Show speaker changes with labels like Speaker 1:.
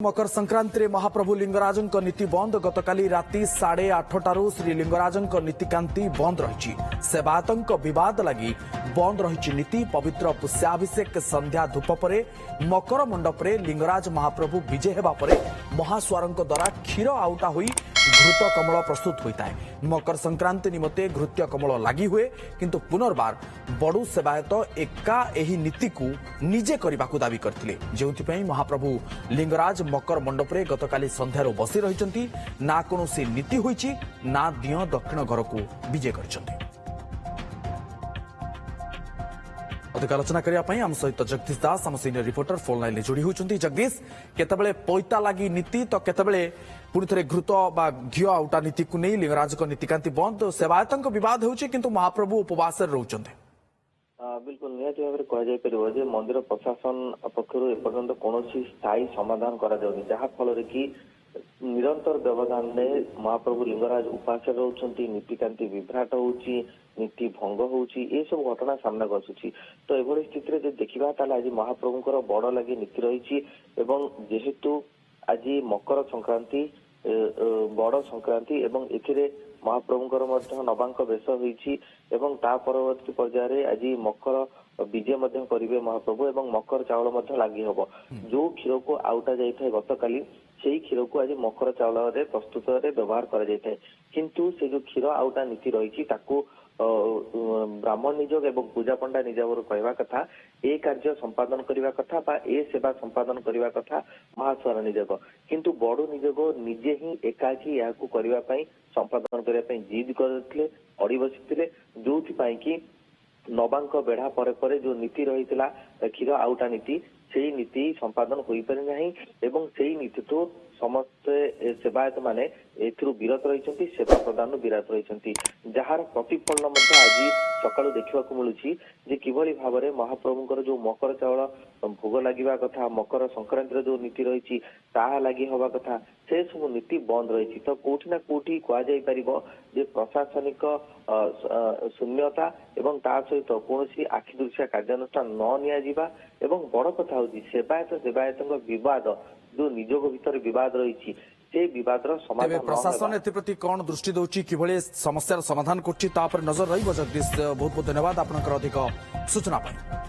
Speaker 1: मकर संक्रांति रे महाप्रभु लिंगराजन नीति बंद गतकाली राति 8:30 श्री लिंगराजन नीतिकांति बंद रही सेवायतों विवाद लगी बंद रही नीति पवित्र पुष्याभिषेक संध्या धूप पर मकर मंडप रे लिंगराज महाप्रभु विजय हेबा परे महास्वारों द्वारा क्षीर आउटा हुई घृत कमल प्रस्तुत होता है। मकर संक्रांति निमते घृत्य कमल लगी हुए किंतु पुनर्बार बड़ू सेवायत एका एही नीति को निजे करने को दावी करथिले जेउथिपई महाप्रभु लिंगराज मकर मंडप रे गतकाली संध्यारो बसी रहिचंती ना कोनोसी नीति होईची ना दियो दक्षिण घर को विजय करछंती। अधिक आलोचना करने आम सहित जगदीश दास आम सीनियर रिपोर्टर फोन लाइन जोड़ी होती। जगदीश केतबेले पैता लगी नीति तो केतबेले पुणी थे घृत बा घी आउटा नीति को नहीं लिंगराज नीतिकांति बंद सेवायतों विवाद होउछि किंतु महाप्रभु उपवास रोचंते।
Speaker 2: बिल्कुल निहत भाव में कह मंदिर प्रशासन पक्षर एपर्यंत कौन स्थायी समाधान कर कि निरंतर व्यवधान में महाप्रभु लिंगराज उपास रोचंती नीतिकांति विभ्राट होउछि नीति भंग होउछि ए सब घटना सामना आसुछि। तो एभली स्थिति रे देखिबा ताले आज महाप्रभुंकर बड़ लगी नीति रही एवं जेहेतु आज मकर संक्रांति बड़ संक्रांति एवं एथिरे महाप्रभुंकर मध्य नवांक बेश होइछि एवं ता परवर्ती पर्याय आज मकर विजय मध्य करिवे महाप्रभु एवं मकर चावल मध्य लागि हबो जो क्षीर को आउटा जाइथाय गतकाली सेही क्षीर को आज मकर चावल रे प्रस्तुत रे व्यवहार करा जाइथाय किंतु से जो क्षीर आउटा नीति रही ताकू ब्राह्मण निजोग एवं पूजा पंडा निजोग कहवा कथा ए कार्य संपादन करने कथा बा ए सेवा संपादन करने कथा महास्वार निजोग किंतु बड़ निजोग निजे ही एकाकी या करने संपादन करने जिद करते अड़ी बसी जो कि नवांक बेढ़ा पर जो नीति रही क्षीर आउटा नीति से नीति संपादन हो पारे नहीं एवं से नीति तो समस्ते सेवायत माने एथिरु विरत रही सेवा प्रदान विरत रही जार प्रतिफलन आज सकाळु देखा मिलूँ जे किभली भाव में महाप्रभुंकर जो मकर चावल भोग लगे कथा मकर संक्रांति जो नीति रही ताहा लगी हवा कथा से सब नीति बंद रही तो कोठी ना कोठी कह प्रशासनिक शून्यता एवं ता सहित कौन आखि दृश्य कार्यानुष्ठान न निया एवं बड़ कथा होची सेवायत विवाद जो निजोग भीतर विवाद रही से विवाद समाधान
Speaker 1: प्रशासन एप्रति कौन दृष्टि दौची किभली समस्या समाधान कर नजर रही। जगदीश बहुत बहुत धन्यवाद आपनकर अधिक सूचना।